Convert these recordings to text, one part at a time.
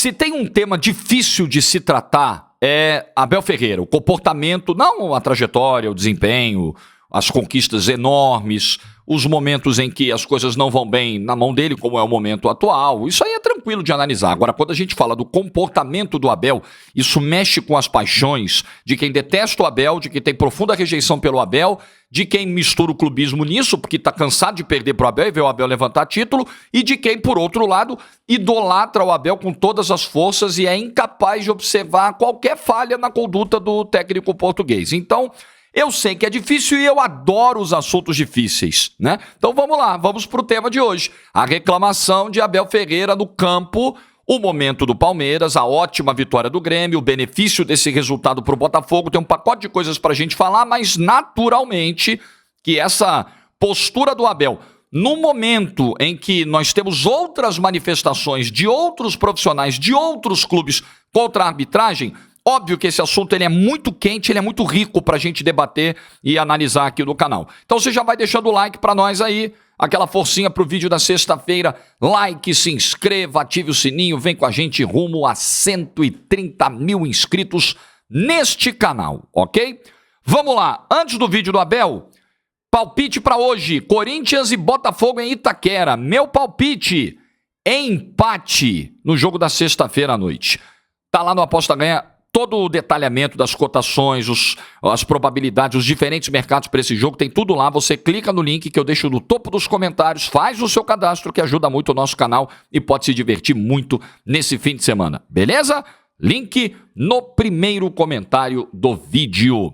Se tem um tema difícil de se tratar, é Abel Ferreira. O comportamento, não a trajetória, o desempenho, as conquistas enormes, os momentos em que as coisas não vão bem na mão dele, como é o momento atual. Isso aí é tranquilo de analisar. Agora, quando a gente fala do comportamento do Abel, isso mexe com as paixões de quem detesta o Abel, de quem tem profunda rejeição pelo Abel, de quem mistura o clubismo nisso, porque está cansado de perder para o Abel e ver o Abel levantar título, e de quem, por outro lado, idolatra o Abel com todas as forças e é incapaz de observar qualquer falha na conduta do técnico português. Então, eu sei que é difícil e eu adoro os assuntos difíceis, né? Então vamos lá, vamos pro tema de hoje. A reclamação de Abel Ferreira no campo, o momento do Palmeiras, a ótima vitória do Grêmio, o benefício desse resultado pro Botafogo. Tem um pacote de coisas pra gente falar, mas naturalmente que essa postura do Abel, no momento em que nós temos outras manifestações de outros profissionais, de outros clubes contra a arbitragem, óbvio que esse assunto ele é muito quente, ele é muito rico pra gente debater e analisar aqui no canal. Então você já vai deixando o like pra nós aí, aquela forcinha pro vídeo da sexta-feira, like, se inscreva, ative o sininho, vem com a gente rumo a 130 mil inscritos neste canal, ok? Vamos lá, antes do vídeo do Abel, palpite pra hoje, Corinthians e Botafogo em Itaquera, meu palpite, empate no jogo da sexta-feira à noite. Tá lá no Aposta Ganha, todo o detalhamento das cotações, as probabilidades, os diferentes mercados para esse jogo, tem tudo lá. Você clica no link que eu deixo no topo dos comentários, faz o seu cadastro que ajuda muito o nosso canal e pode se divertir muito nesse fim de semana. Beleza? Link no primeiro comentário do vídeo.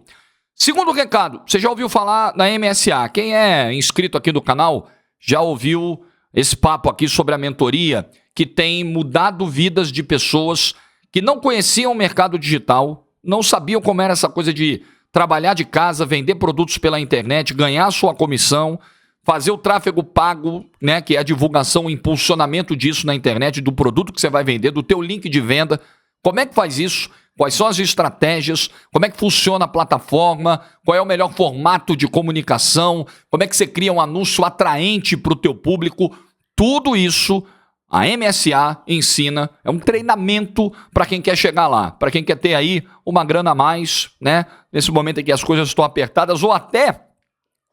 Segundo recado, você já ouviu falar na MSA? Quem é inscrito aqui do canal já ouviu esse papo aqui sobre a mentoria que tem mudado vidas de pessoas que não conheciam o mercado digital, não sabiam como era essa coisa de trabalhar de casa, vender produtos pela internet, ganhar sua comissão, fazer o tráfego pago, né, que é a divulgação, o impulsionamento disso na internet, do produto que você vai vender, do teu link de venda. Como é que faz isso? Quais são as estratégias? Como é que funciona a plataforma? Qual é o melhor formato de comunicação? Como é que você cria um anúncio atraente para o teu público? Tudo isso a MSA ensina, é um treinamento para quem quer chegar lá, para quem quer ter aí uma grana a mais, né? Nesse momento em que as coisas estão apertadas, ou até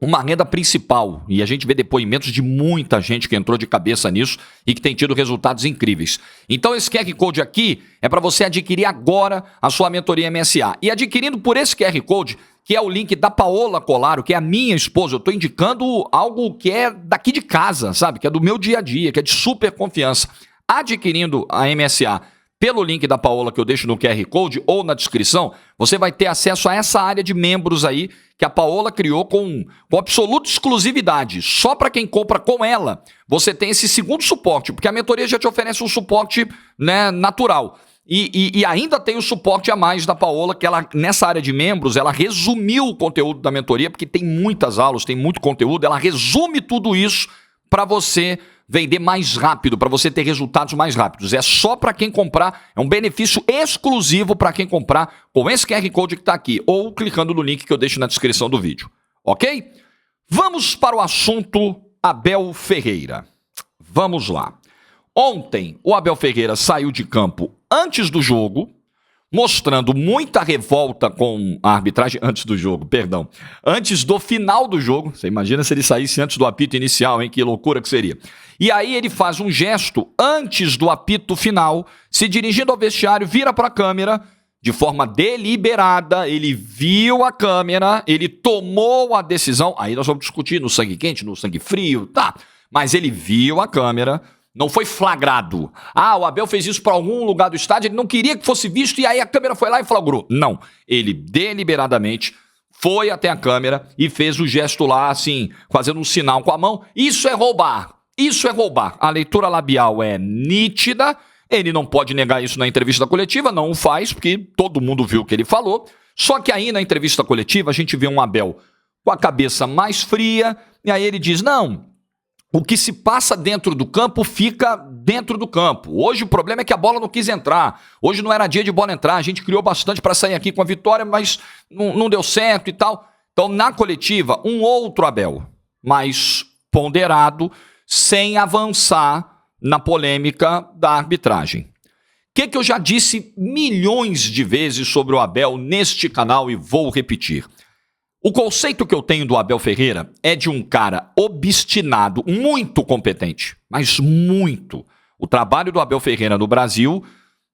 uma renda principal. E a gente vê depoimentos de muita gente que entrou de cabeça nisso e que tem tido resultados incríveis. Então esse QR Code aqui é para você adquirir agora a sua mentoria MSA. E adquirindo por esse QR Code, que é o link da Paola Colaro, que é a minha esposa. Eu estou indicando algo que é daqui de casa, sabe? Que é do meu dia a dia, que é de super confiança. Adquirindo a MSA pelo link da Paola que eu deixo no QR Code ou na descrição, você vai ter acesso a essa área de membros aí que a Paola criou com absoluta exclusividade. Só para quem compra com ela, você tem esse segundo suporte, porque a mentoria já te oferece um suporte, né, natural. E ainda tem o suporte a mais da Paola, que ela, nessa área de membros, ela resumiu o conteúdo da mentoria, porque tem muitas aulas, tem muito conteúdo, ela resume tudo isso para você vender mais rápido, para você ter resultados mais rápidos. É só para quem comprar, é um benefício exclusivo para quem comprar com esse QR Code que está aqui, ou clicando no link que eu deixo na descrição do vídeo, ok? Vamos para o assunto Abel Ferreira. Vamos lá. Ontem, o Abel Ferreira saiu de campo antes do jogo, mostrando muita revolta com a arbitragem antes do jogo, perdão. Antes do final do jogo. Você imagina se ele saísse antes do apito inicial, hein? Que loucura que seria. E aí ele faz um gesto antes do apito final, se dirigindo ao vestiário, vira para a câmera, de forma deliberada, ele viu a câmera, ele tomou a decisão. Aí nós vamos discutir no sangue quente, no sangue frio, tá. Mas ele viu a câmera. Não foi flagrado. Ah, o Abel fez isso para algum lugar do estádio, ele não queria que fosse visto e aí a câmera foi lá e flagrou. Não, ele deliberadamente foi até a câmera e fez o gesto lá, assim, fazendo um sinal com a mão. Isso é roubar, isso é roubar. A leitura labial é nítida, ele não pode negar isso na entrevista coletiva, não o faz, porque todo mundo viu o que ele falou. Só que aí na entrevista coletiva a gente vê um Abel com a cabeça mais fria e aí ele diz, não... O que se passa dentro do campo fica dentro do campo. Hoje o problema é que a bola não quis entrar. Hoje não era dia de bola entrar. A gente criou bastante para sair aqui com a vitória, mas não deu certo e tal. Então, na coletiva, um outro Abel, mais ponderado, sem avançar na polêmica da arbitragem. que eu já disse milhões de vezes sobre o Abel neste canal e vou repetir? O conceito que eu tenho do Abel Ferreira é de um cara obstinado, muito competente, mas muito. O trabalho do Abel Ferreira no Brasil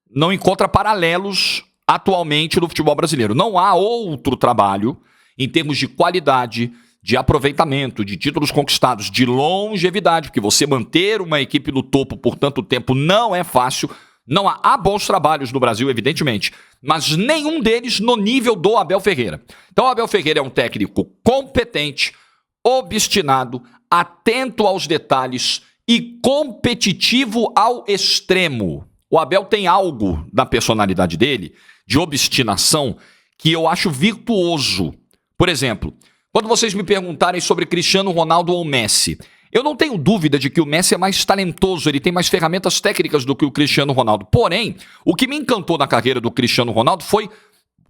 não encontra paralelos atualmente no futebol brasileiro. Não há outro trabalho em termos de qualidade, de aproveitamento, de títulos conquistados, de longevidade, porque você manter uma equipe no topo por tanto tempo não é fácil. Não há bons trabalhos no Brasil, evidentemente, mas nenhum deles no nível do Abel Ferreira. Então, o Abel Ferreira é um técnico competente, obstinado, atento aos detalhes e competitivo ao extremo. O Abel tem algo na personalidade dele, de obstinação, que eu acho virtuoso. Por exemplo, quando vocês me perguntarem sobre Cristiano Ronaldo ou Messi, eu não tenho dúvida de que o Messi é mais talentoso, ele tem mais ferramentas técnicas do que o Cristiano Ronaldo. Porém, o que me encantou na carreira do Cristiano Ronaldo foi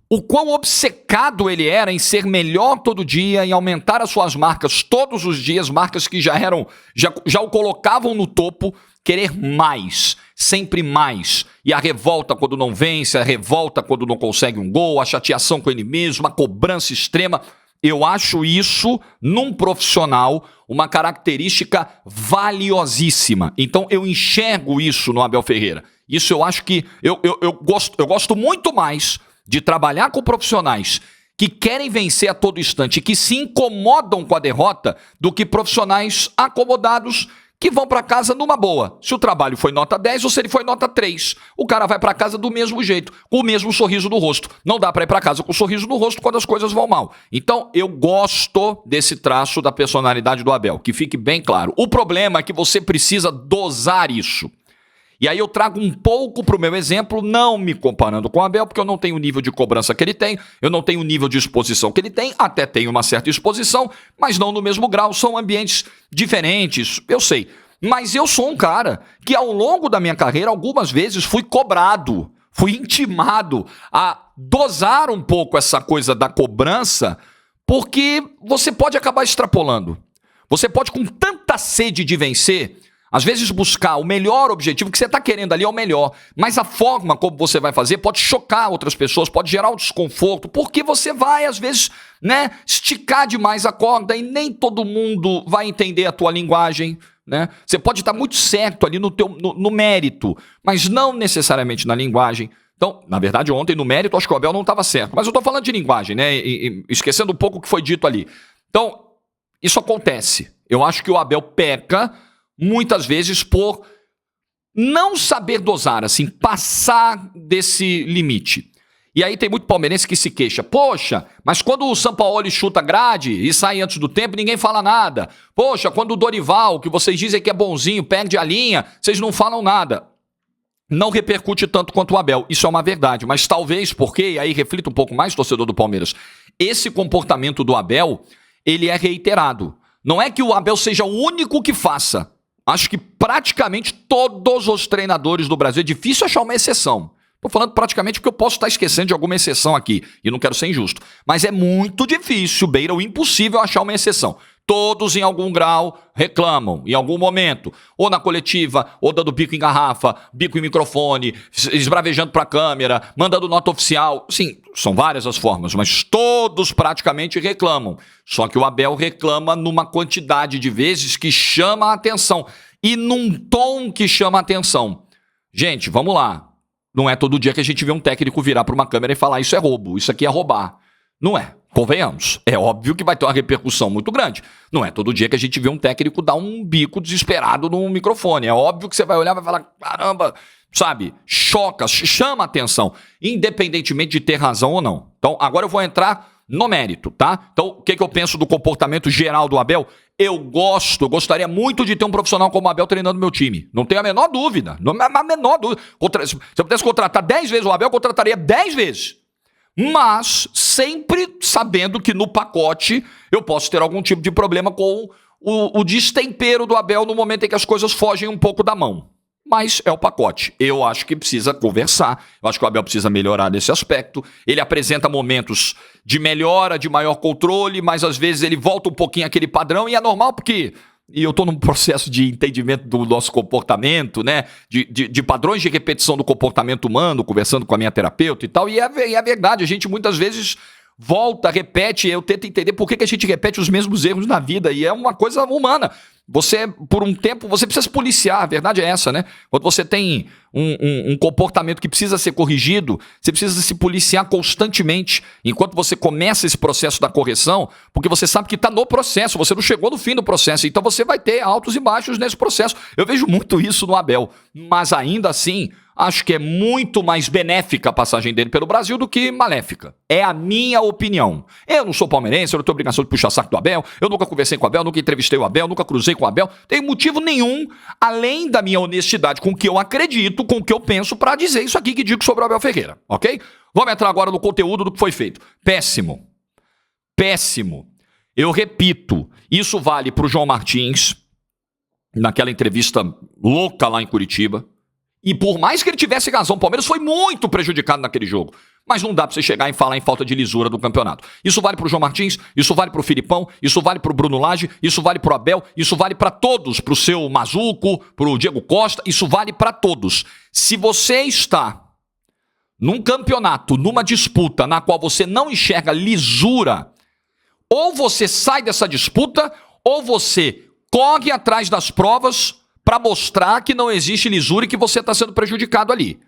o quão obcecado ele era em ser melhor todo dia, em aumentar as suas marcas todos os dias, marcas que já o colocavam no topo, querer mais, sempre mais. E a revolta quando não vence, a revolta quando não consegue um gol, a chateação com ele mesmo, a cobrança extrema. Eu acho isso, num profissional, uma característica valiosíssima. Então, eu enxergo isso no Abel Ferreira. Isso eu acho que... Eu gosto muito mais de trabalhar com profissionais que querem vencer a todo instante, que se incomodam com a derrota, do que profissionais acomodados que vão para casa numa boa. Se o trabalho foi nota 10 ou se ele foi nota 3, o cara vai para casa do mesmo jeito, com o mesmo sorriso no rosto. Não dá para ir para casa com o sorriso no rosto quando as coisas vão mal. Então, eu gosto desse traço da personalidade do Abel, que fique bem claro. O problema é que você precisa dosar isso. E aí eu trago um pouco para o meu exemplo, não me comparando com o Abel, porque eu não tenho o nível de cobrança que ele tem, eu não tenho o nível de exposição que ele tem, até tenho uma certa exposição, mas não no mesmo grau, são ambientes diferentes, eu sei. Mas eu sou um cara que ao longo da minha carreira, algumas vezes fui cobrado, fui intimado a dosar um pouco essa coisa da cobrança, porque você pode acabar extrapolando. Você pode, com tanta sede de vencer, às vezes buscar o melhor objetivo, que você está querendo ali é o melhor, mas a forma como você vai fazer pode chocar outras pessoas, pode gerar um desconforto, porque você vai, às vezes, esticar demais a corda e nem todo mundo vai entender a tua linguagem. Você pode estar muito certo ali no mérito, mas não necessariamente na linguagem. Então, na verdade, ontem no mérito, acho que o Abel não estava certo, mas eu estou falando de linguagem, e esquecendo um pouco o que foi dito ali. Então, isso acontece. Eu acho que o Abel peca muitas vezes por não saber dosar, assim, passar desse limite. E aí tem muito palmeirense que se queixa. Poxa, mas quando o Sampaoli chuta grade e sai antes do tempo, ninguém fala nada. Poxa, quando o Dorival, que vocês dizem que é bonzinho, perde a linha, vocês não falam nada. Não repercute tanto quanto o Abel. Isso é uma verdade, mas talvez porque, e aí reflita um pouco mais, torcedor do Palmeiras, esse comportamento do Abel, ele é reiterado. Não é que o Abel seja o único que faça. Acho que praticamente todos os treinadores do Brasil, é difícil achar uma exceção. Estou falando praticamente porque eu posso estar esquecendo de alguma exceção aqui, e não quero ser injusto. Mas é muito difícil, beira o impossível achar uma exceção. Todos, em algum grau, reclamam, em algum momento. Ou na coletiva, ou dando bico em garrafa, bico em microfone, esbravejando para a câmera, mandando nota oficial. Sim, são várias as formas, mas todos praticamente reclamam. Só que o Abel reclama numa quantidade de vezes que chama a atenção. E num tom que chama a atenção. Gente, vamos lá. Não é todo dia que a gente vê um técnico virar para uma câmera e falar isso é roubo, isso aqui é roubar. Não é. Convenhamos. É óbvio que vai ter uma repercussão muito grande. Não é todo dia que a gente vê um técnico dar um bico desesperado no microfone. É óbvio que você vai olhar e vai falar, caramba, sabe? Choca, chama a atenção, independentemente de ter razão ou não. Então, agora eu vou entrar no mérito, tá? Então, o que eu penso do comportamento geral do Abel? Eu gostaria muito de ter um profissional como o Abel treinando meu time. Não tenho a menor dúvida. Não a menor dúvida. Se eu pudesse contratar 10 vezes o Abel, eu contrataria 10 vezes. Mas sempre sabendo que no pacote eu posso ter algum tipo de problema com o destempero do Abel no momento em que as coisas fogem um pouco da mão. Mas é o pacote. Eu acho que precisa conversar. Eu acho que o Abel precisa melhorar nesse aspecto. Ele apresenta momentos de melhora, de maior controle, mas às vezes ele volta um pouquinho àquele padrão e é normal porque e eu estou num processo de entendimento do nosso comportamento, né? De padrões de repetição do comportamento humano, conversando com a minha terapeuta e tal, e é verdade, a gente muitas vezes volta, repete, eu tento entender por que a gente repete os mesmos erros na vida, e é uma coisa humana. Você, por um tempo, você precisa se policiar, a verdade é essa, né? Quando você tem um comportamento que precisa ser corrigido, você precisa se policiar constantemente, enquanto você começa esse processo da correção, porque você sabe que está no processo, você não chegou no fim do processo, então você vai ter altos e baixos nesse processo. Eu vejo muito isso no Abel, mas ainda assim, acho que é muito mais benéfica a passagem dele pelo Brasil do que maléfica. É a minha opinião. Eu não sou palmeirense, eu não tenho obrigação de puxar saco do Abel, eu nunca conversei com o Abel, nunca entrevistei o Abel, nunca cruzei com o Abel. Tem motivo nenhum, além da minha honestidade com o que eu acredito, com o que eu penso, para dizer isso aqui que digo sobre o Abel Ferreira, ok? Vamos entrar agora no conteúdo do que foi feito. Péssimo. Péssimo. Eu repito, isso vale para o João Martins, naquela entrevista louca lá em Curitiba. E por mais que ele tivesse razão, o Palmeiras foi muito prejudicado naquele jogo. Mas não dá pra você chegar e falar em falta de lisura do campeonato. Isso vale pro João Martins, isso vale pro Filipão, isso vale pro Bruno Lage, isso vale pro Abel, isso vale pra todos, pro seu Mazuco, pro Diego Costa, isso vale pra todos. Se você está num campeonato, numa disputa na qual você não enxerga lisura, ou você sai dessa disputa, ou você corre atrás das provas para mostrar que não existe lisura e que você está sendo prejudicado ali.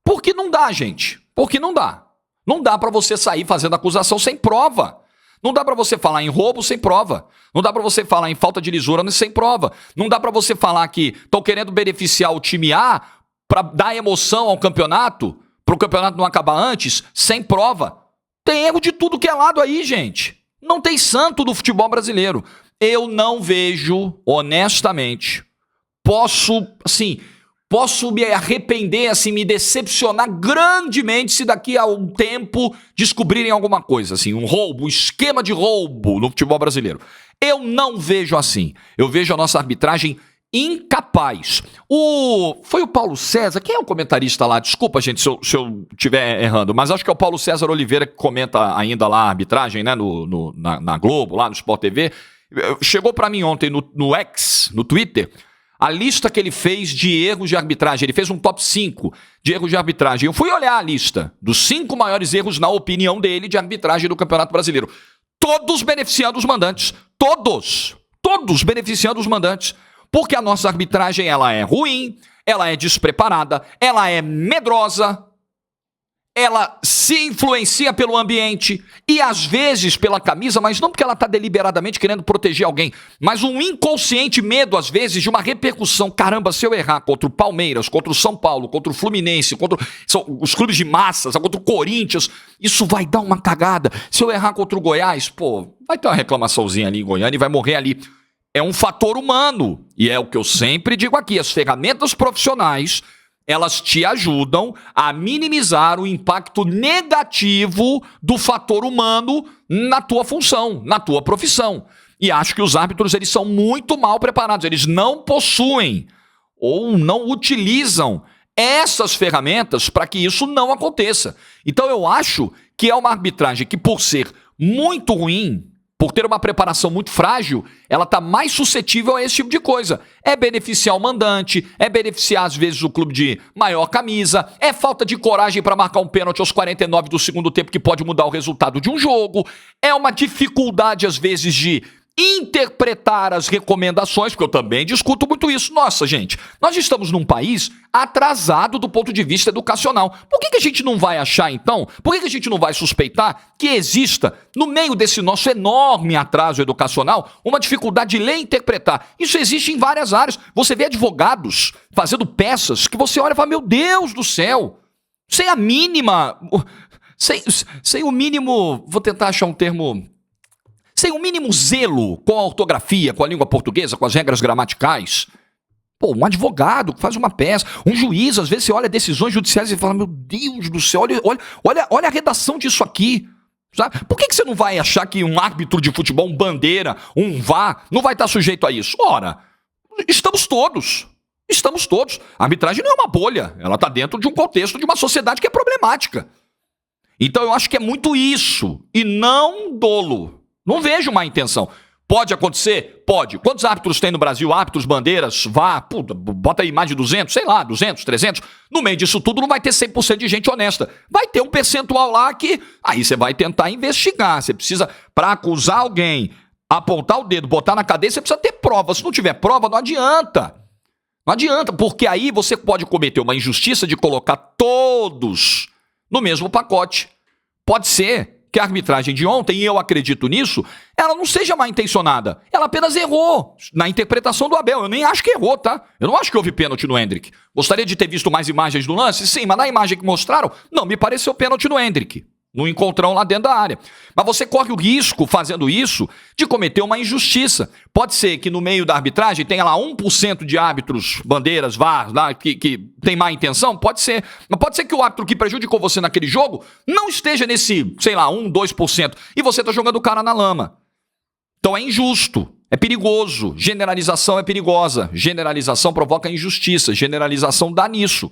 Porque não dá, gente. Porque não dá. Não dá para você sair fazendo acusação sem prova. Não dá para você falar em roubo sem prova. Não dá para você falar em falta de lisura sem prova. Não dá para você falar que estão querendo beneficiar o time A para dar emoção ao campeonato, para o campeonato não acabar antes, sem prova. Tem erro de tudo que é lado aí, gente. Não tem santo do futebol brasileiro. Eu não vejo, honestamente... Posso me arrepender, assim, me decepcionar grandemente se daqui a um tempo descobrirem alguma coisa, assim, um roubo, um esquema de roubo no futebol brasileiro. Eu não vejo assim. Eu vejo a nossa arbitragem incapaz. Foi o Paulo César? Quem é o comentarista lá? Desculpa, gente, se eu estiver errando, mas acho que é o Paulo César Oliveira que comenta ainda lá a arbitragem, né, na Globo, lá no Sport TV. Chegou pra mim ontem no X, no Twitter, a lista que ele fez de erros de arbitragem. Ele fez um top 5 de erros de arbitragem. Eu fui olhar a lista dos 5 maiores erros, na opinião dele, de arbitragem do Campeonato Brasileiro. Todos beneficiando os mandantes. Todos. Todos beneficiando os mandantes. Porque a nossa arbitragem, ela é ruim, ela é despreparada, ela é medrosa, ela se influencia pelo ambiente e às vezes pela camisa, mas não porque ela está deliberadamente querendo proteger alguém, mas um inconsciente medo às vezes de uma repercussão. Caramba, se eu errar contra o Palmeiras, contra o São Paulo, contra o Fluminense, contra os clubes de massas, contra o Corinthians, isso vai dar uma cagada. Se eu errar contra o Goiás, vai ter uma reclamaçãozinha ali em Goiânia e vai morrer ali. É um fator humano e é o que eu sempre digo aqui, as ferramentas profissionais, elas te ajudam a minimizar o impacto negativo do fator humano na tua função, na tua profissão. E acho que os árbitros, eles são muito mal preparados. Eles não possuem ou não utilizam essas ferramentas para que isso não aconteça. Então eu acho que é uma arbitragem que, por ser muito ruim, por ter uma preparação muito frágil, ela está mais suscetível a esse tipo de coisa. É beneficiar o mandante, é beneficiar às vezes o clube de maior camisa, é falta de coragem para marcar um pênalti aos 49 do segundo tempo que pode mudar o resultado de um jogo, é uma dificuldade às vezes de interpretar as recomendações, porque eu também discuto muito isso. Nossa, gente, nós estamos num país atrasado do ponto de vista educacional. Por que a gente não vai achar, então, por que a gente não vai suspeitar que exista, no meio desse nosso enorme atraso educacional, uma dificuldade de ler e interpretar? Isso existe em várias áreas. Você vê advogados fazendo peças que você olha e fala, meu Deus do céu, sem a mínima, sem o mínimo, vou tentar achar um termo, sem o mínimo zelo com a ortografia, com a língua portuguesa, com as regras gramaticais. Um advogado que faz uma peça, um juiz, às vezes você olha decisões judiciais e fala, meu Deus do céu, olha a redação disso aqui. Sabe? Por que você não vai achar que um árbitro de futebol, um bandeira, um VAR, não vai estar sujeito a isso? Ora, estamos todos. A arbitragem não é uma bolha, ela está dentro de um contexto de uma sociedade que é problemática. Então eu acho que é muito isso, e não dolo. Não vejo má intenção. Pode acontecer? Pode. Quantos árbitros tem no Brasil? Árbitros, bandeiras, VAR, bota aí mais de 200, sei lá, 200, 300. No meio disso tudo não vai ter 100% de gente honesta. Vai ter um percentual lá que aí você vai tentar investigar. Você precisa, para acusar alguém, apontar o dedo, botar na cadeia, você precisa ter prova. Se não tiver prova, não adianta. Não adianta, porque aí você pode cometer uma injustiça de colocar todos no mesmo pacote. Pode ser que a arbitragem de ontem, e eu acredito nisso, ela não seja mal intencionada. Ela apenas errou na interpretação do Abel. Eu nem acho que errou, tá? Eu não acho que houve pênalti no Endrick. Gostaria de ter visto mais imagens do lance? Sim, mas na imagem que mostraram, não me pareceu pênalti no Endrick. No encontrão lá dentro da área. Mas você corre o risco, fazendo isso, de cometer uma injustiça. Pode ser que no meio da arbitragem tenha lá 1% de árbitros, bandeiras, VAR, lá, que tem má intenção? Pode ser. Mas pode ser que o árbitro que prejudicou você naquele jogo não esteja nesse, sei lá, 1, 2%. E você está jogando o cara na lama. Então é injusto. É perigoso. Generalização é perigosa. Generalização provoca injustiça. Generalização dá nisso.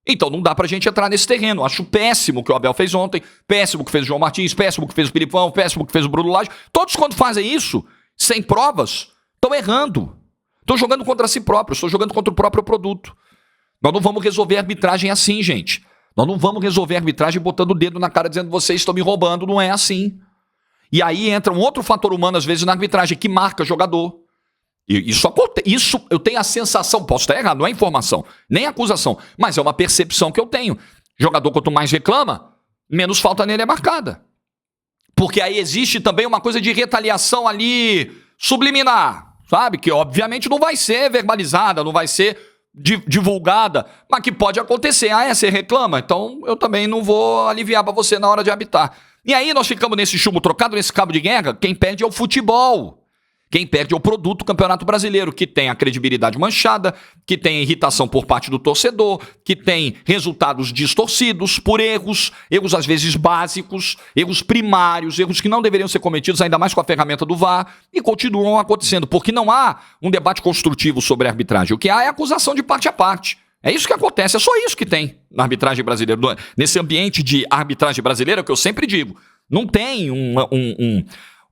Então não dá pra gente entrar nesse terreno. Acho péssimo o que o Abel fez ontem, péssimo o que fez o João Martins, péssimo o que fez o Filipão, péssimo o que fez o Bruno Lage. Todos quando fazem isso, sem provas, estão errando. Estão jogando contra si próprios, estão jogando contra o próprio produto. Nós não vamos resolver a arbitragem assim, gente. Nós não vamos resolver a arbitragem botando o dedo na cara dizendo vocês estão me roubando, não é assim. E aí entra um outro fator humano, às vezes, na arbitragem, que marca jogador. Isso eu tenho a sensação, posso estar errado, não é informação, nem acusação, mas é uma percepção que eu tenho. Jogador, quanto mais reclama, menos falta nele é marcada. Porque aí existe também uma coisa de retaliação ali subliminar, sabe? Que obviamente não vai ser verbalizada, não vai ser divulgada, mas que pode acontecer. Ah, você reclama? Então eu também não vou aliviar para você na hora de arbitrar. E aí nós ficamos nesse chumbo trocado, nesse cabo de guerra. Quem perde é o futebol. Quem perde é o produto do Campeonato Brasileiro, que tem a credibilidade manchada, que tem irritação por parte do torcedor, que tem resultados distorcidos por erros às vezes básicos, erros primários, erros que não deveriam ser cometidos, ainda mais com a ferramenta do VAR, e continuam acontecendo, porque não há um debate construtivo sobre a arbitragem. O que há é acusação de parte a parte. É isso que acontece, é só isso que tem na arbitragem brasileira. Nesse ambiente de arbitragem brasileira, que eu sempre digo, não tem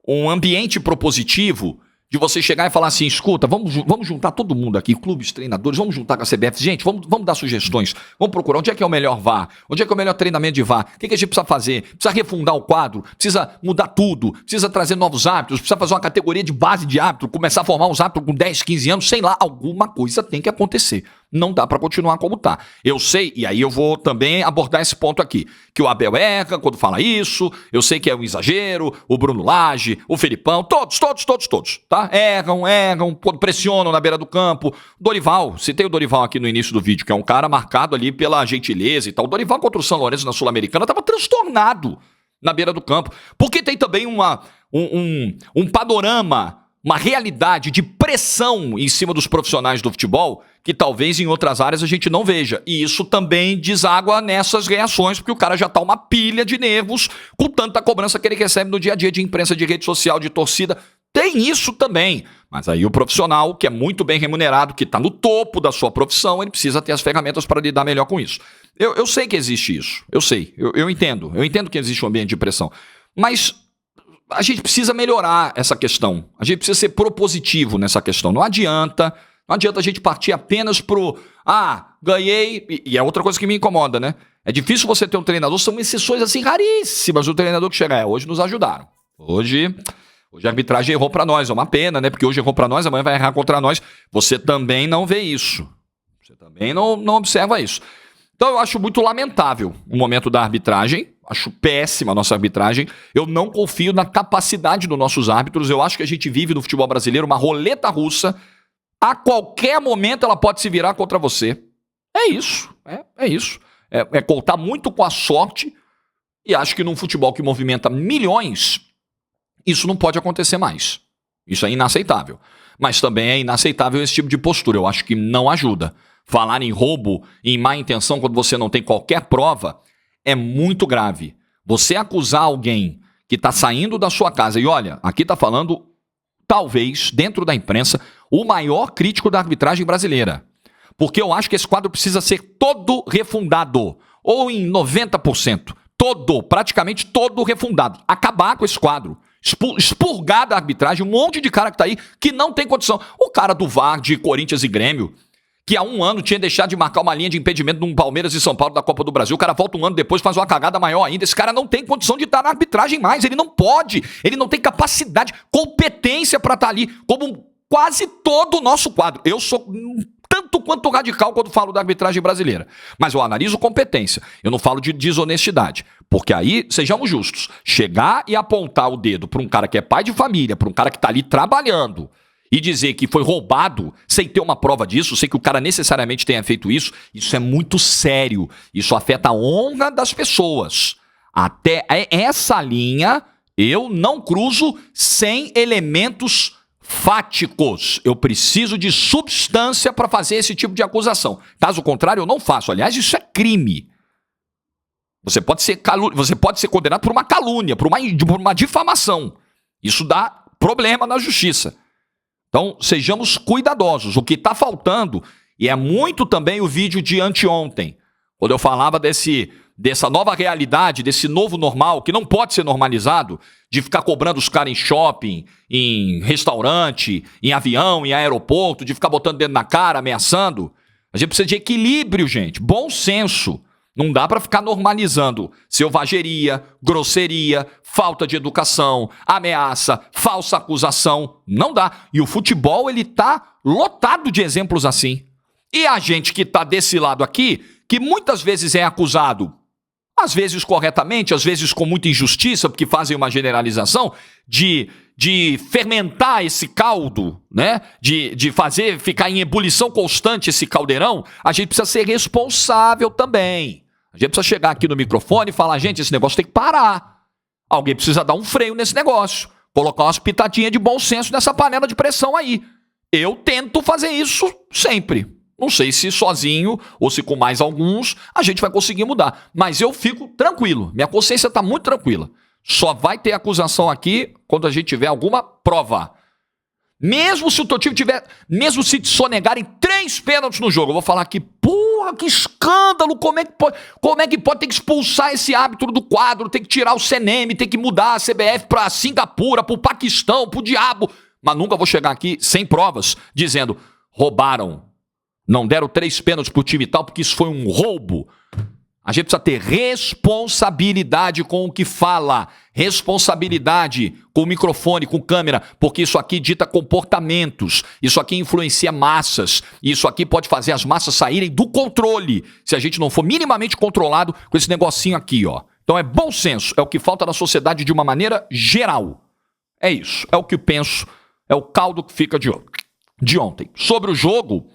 um ambiente propositivo de você chegar e falar assim, escuta, vamos juntar todo mundo aqui, clubes, treinadores, vamos juntar com a CBF, gente, vamos dar sugestões, vamos procurar onde é que é o melhor VAR, onde é que é o melhor treinamento de VAR, o que a gente precisa fazer, precisa refundar o quadro, precisa mudar tudo, precisa trazer novos árbitros, precisa fazer uma categoria de base de árbitro, começar a formar uns árbitros com 10, 15 anos, sei lá, alguma coisa tem que acontecer. Não dá para continuar como tá. Eu sei, e aí eu vou também abordar esse ponto aqui, que o Abel erra quando fala isso, eu sei que é um exagero, o Bruno Lage, o Felipão, todos, tá? Erram, pressionam na beira do campo. Dorival, citei o Dorival aqui no início do vídeo, que é um cara marcado ali pela gentileza e tal. O Dorival contra o São Lourenço na Sul-Americana estava transtornado na beira do campo, porque tem também um panorama, uma realidade de pressão em cima dos profissionais do futebol que talvez em outras áreas a gente não veja. E isso também deságua nessas reações, porque o cara já tá uma pilha de nervos com tanta cobrança que ele recebe no dia a dia de imprensa, de rede social, de torcida. Tem isso também. Mas aí o profissional, que é muito bem remunerado, que está no topo da sua profissão, ele precisa ter as ferramentas para lidar melhor com isso. Eu sei que existe isso. Eu sei. Eu entendo. Eu entendo que existe um ambiente de pressão. Mas a gente precisa melhorar essa questão. A gente precisa ser propositivo nessa questão. Não adianta a gente partir apenas pro ganhei, e é outra coisa que me incomoda, né? É difícil você ter um treinador, são exceções assim raríssimas, o treinador que chega, hoje nos ajudaram. Hoje a arbitragem errou pra nós, é uma pena, né? Porque hoje errou pra nós, amanhã vai errar contra nós. Você também não vê isso. Você também não observa isso. Então eu acho muito lamentável o momento da arbitragem, acho péssima a nossa arbitragem, eu não confio na capacidade dos nossos árbitros, eu acho que a gente vive no futebol brasileiro uma roleta russa, a qualquer momento ela pode se virar contra você. É isso, é isso. É contar muito com a sorte, e acho que num futebol que movimenta milhões, isso não pode acontecer mais. Isso é inaceitável. Mas também é inaceitável esse tipo de postura, eu acho que não ajuda. Falar em roubo, em má intenção, quando você não tem qualquer prova, é muito grave. Você acusar alguém que está saindo da sua casa, e olha, aqui está falando, talvez, dentro da imprensa, o maior crítico da arbitragem brasileira. Porque eu acho que esse quadro precisa ser todo refundado, ou em 90%, praticamente todo refundado. Acabar com esse quadro. expurgar da arbitragem, um monte de cara que tá aí que não tem condição. O cara do VAR de Corinthians e Grêmio, que há um ano tinha deixado de marcar uma linha de impedimento de um Palmeiras e São Paulo da Copa do Brasil, o cara volta um ano depois, faz uma cagada maior ainda. Esse cara não tem condição de estar na arbitragem mais, ele não pode, ele não tem capacidade, competência para estar ali, como quase todo o nosso quadro. Eu sou tanto quanto radical quando falo da arbitragem brasileira, mas eu analiso competência, eu não falo de desonestidade, porque aí, sejamos justos, chegar e apontar o dedo para um cara que é pai de família, para um cara que está ali trabalhando, e dizer que foi roubado sem ter uma prova disso, sem que o cara necessariamente tenha feito isso é muito sério. Isso afeta a honra das pessoas. Até essa linha eu não cruzo sem elementos fáticos. Eu preciso de substância para fazer esse tipo de acusação. Caso contrário, eu não faço. Aliás, isso é crime. Você pode ser condenado por uma calúnia, por uma difamação. Isso dá problema na justiça. Então, sejamos cuidadosos. O que está faltando, e é muito também o vídeo de anteontem, quando eu falava dessa nova realidade, desse novo normal, que não pode ser normalizado, de ficar cobrando os caras em shopping, em restaurante, em avião, em aeroporto, de ficar botando dedo na cara, ameaçando. A gente precisa de equilíbrio, gente. Bom senso. Não dá para ficar normalizando selvageria, grosseria, falta de educação, ameaça, falsa acusação. Não dá. E o futebol, ele tá lotado de exemplos assim. E a gente que tá desse lado aqui, que muitas vezes é acusado, às vezes corretamente, às vezes com muita injustiça, porque fazem uma generalização, de fermentar esse caldo, né? De fazer ficar em ebulição constante esse caldeirão, a gente precisa ser responsável também. A gente precisa chegar aqui no microfone e falar, gente, esse negócio tem que parar. Alguém precisa dar um freio nesse negócio, colocar umas pitadinhas de bom senso nessa panela de pressão aí. Eu tento fazer isso sempre. Não sei se sozinho ou se com mais alguns a gente vai conseguir mudar. Mas eu fico tranquilo. Minha consciência está muito tranquila. Só vai ter acusação aqui quando a gente tiver alguma prova. Mesmo se o teu time tiver... Mesmo se te sonegarem 3 pênaltis no jogo. Eu vou falar aqui, porra, que escândalo. Como é que pode? Tem que expulsar esse árbitro do quadro. Tem que tirar o CNM. Tem que mudar a CBF para Singapura, para o Paquistão, para o diabo. Mas nunca vou chegar aqui sem provas dizendo, roubaram. Não deram 3 pênaltis pro time e tal, porque isso foi um roubo. A gente precisa ter responsabilidade com o que fala, responsabilidade com o microfone, com câmera, porque isso aqui dita comportamentos, isso aqui influencia massas, isso aqui pode fazer as massas saírem do controle, se a gente não for minimamente controlado com esse negocinho aqui, ó. Então é bom senso, é o que falta na sociedade de uma maneira geral. É isso, é o que penso, é o caldo que fica de ontem. Sobre o jogo...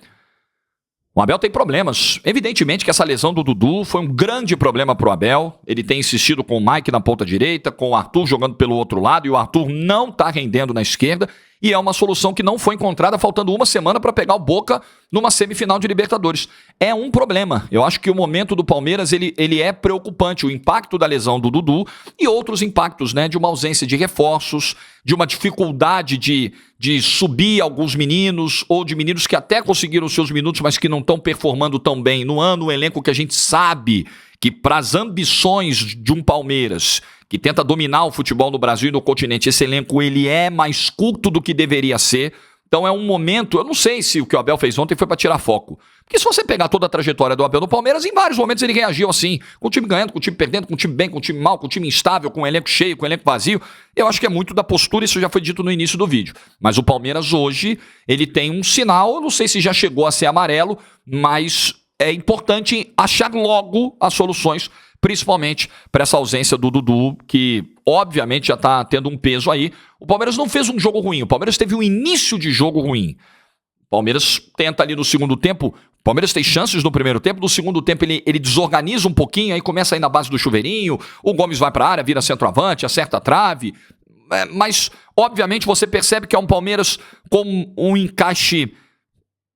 O Abel tem problemas. Evidentemente que essa lesão do Dudu foi um grande problema para o Abel. Ele tem insistido com o Mike na ponta direita, com o Arthur jogando pelo outro lado, e o Arthur não está rendendo na esquerda. E é uma solução que não foi encontrada, faltando uma semana para pegar o Boca numa semifinal de Libertadores. É um problema. Eu acho que o momento do Palmeiras ele é preocupante. O impacto da lesão do Dudu e outros impactos, né? De uma ausência de reforços, de uma dificuldade de subir alguns meninos, ou de meninos que até conseguiram seus minutos, mas que não estão performando tão bem no ano. Um elenco que a gente sabe que, para as ambições de um Palmeiras, que tenta dominar o futebol no Brasil e no continente, esse elenco ele é mais culto do que deveria ser. Então é um momento, eu não sei se o que o Abel fez ontem foi para tirar foco. Porque se você pegar toda a trajetória do Abel no Palmeiras, em vários momentos ele reagiu assim, com o time ganhando, com o time perdendo, com o time bem, com o time mal, com o time instável, com o elenco cheio, com o elenco vazio. Eu acho que é muito da postura, isso já foi dito no início do vídeo. Mas o Palmeiras hoje, ele tem um sinal, eu não sei se já chegou a ser amarelo, mas é importante achar logo as soluções, principalmente para essa ausência do Dudu, que obviamente já está tendo um peso aí. O Palmeiras não fez um jogo ruim, o Palmeiras teve um início de jogo ruim. O Palmeiras tenta ali no segundo tempo, o Palmeiras tem chances no primeiro tempo, no segundo tempo ele desorganiza um pouquinho, aí começa a ir na base do chuveirinho, o Gomes vai para a área, vira centroavante, acerta a trave, mas obviamente você percebe que é um Palmeiras com um encaixe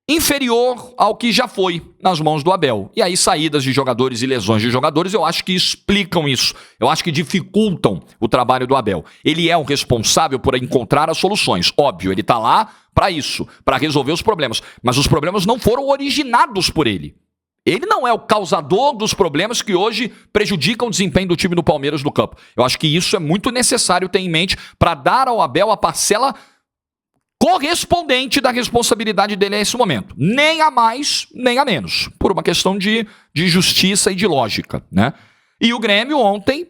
inferior ao que já foi nas mãos do Abel. E aí saídas de jogadores e lesões de jogadores eu acho que explicam isso. Eu acho que dificultam o trabalho do Abel. Ele é o responsável por encontrar as soluções. Óbvio, ele está lá para isso, para resolver os problemas. Mas os problemas não foram originados por ele. Ele não é o causador dos problemas que hoje prejudicam o desempenho do time do Palmeiras no campo. Eu acho que isso é muito necessário ter em mente para dar ao Abel a parcela correspondente da responsabilidade dele nesse momento. Nem a mais, nem a menos. Por uma questão de justiça e de lógica, né? E o Grêmio ontem,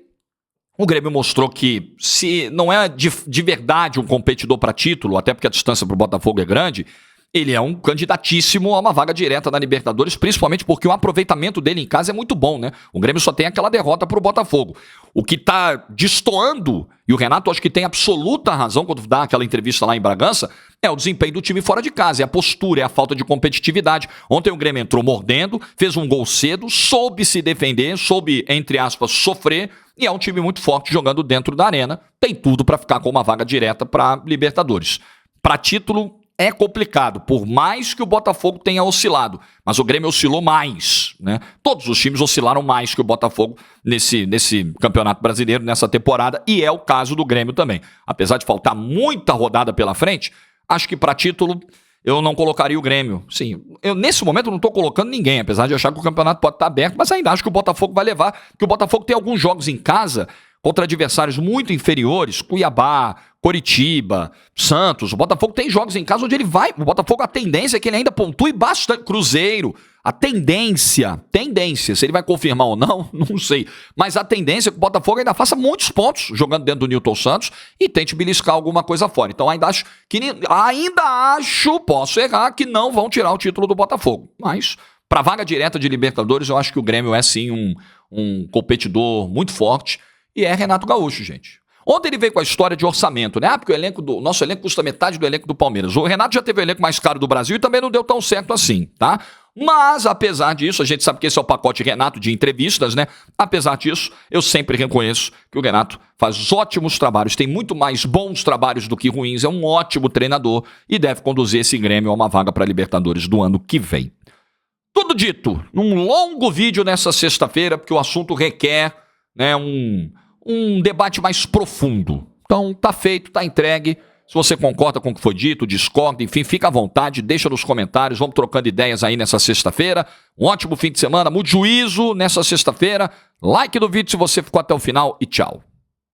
o Grêmio mostrou que se não é de verdade um competidor para título, até porque a distância para o Botafogo é grande, ele é um candidatíssimo a uma vaga direta na Libertadores, principalmente porque o aproveitamento dele em casa é muito bom, né? O Grêmio só tem aquela derrota para o Botafogo. O que está destoando, e o Renato acho que tem absoluta razão quando dá aquela entrevista lá em Bragança, é o desempenho do time fora de casa, é a postura, é a falta de competitividade. Ontem o Grêmio entrou mordendo, fez um gol cedo, soube se defender, soube, entre aspas, sofrer, e é um time muito forte jogando dentro da arena, tem tudo para ficar com uma vaga direta para Libertadores. Para título, é complicado, por mais que o Botafogo tenha oscilado, mas o Grêmio oscilou mais, né? Todos os times oscilaram mais que o Botafogo nesse Campeonato Brasileiro, nessa temporada, e é o caso do Grêmio também. Apesar de faltar muita rodada pela frente, acho que para título eu não colocaria o Grêmio. Sim, eu nesse momento não estou colocando ninguém, apesar de achar que o campeonato pode estar aberto, mas ainda acho que o Botafogo vai levar, porque o Botafogo tem alguns jogos em casa contra adversários muito inferiores, Cuiabá, Coritiba, Santos. O Botafogo tem jogos em casa onde ele vai. O Botafogo, a tendência é que ele ainda pontue bastante. Cruzeiro, a tendência, se ele vai confirmar ou não, não sei. Mas a tendência é que o Botafogo ainda faça muitos pontos jogando dentro do Newton Santos e tente beliscar alguma coisa fora. Então ainda acho, posso errar, que não vão tirar o título do Botafogo. Mas para vaga direta de Libertadores, eu acho que o Grêmio é sim um competidor muito forte. E é Renato Gaúcho, gente. Ontem ele veio com a história de orçamento, né? Porque o nosso elenco custa metade do elenco do Palmeiras. O Renato já teve o elenco mais caro do Brasil e também não deu tão certo assim, tá? Mas, apesar disso, a gente sabe que esse é o pacote Renato de entrevistas, né? Apesar disso, eu sempre reconheço que o Renato faz ótimos trabalhos, tem muito mais bons trabalhos do que ruins, é um ótimo treinador e deve conduzir esse Grêmio a uma vaga para a Libertadores do ano que vem. Tudo dito, num longo vídeo nessa sexta-feira, porque o assunto requer, né, um debate mais profundo. Então, tá feito, tá entregue. Se você concorda com o que foi dito, discorda, enfim, fica à vontade, deixa nos comentários, vamos trocando ideias aí nessa sexta-feira. Um ótimo fim de semana, muito juízo nessa sexta-feira. Like no vídeo se você ficou até o final e tchau.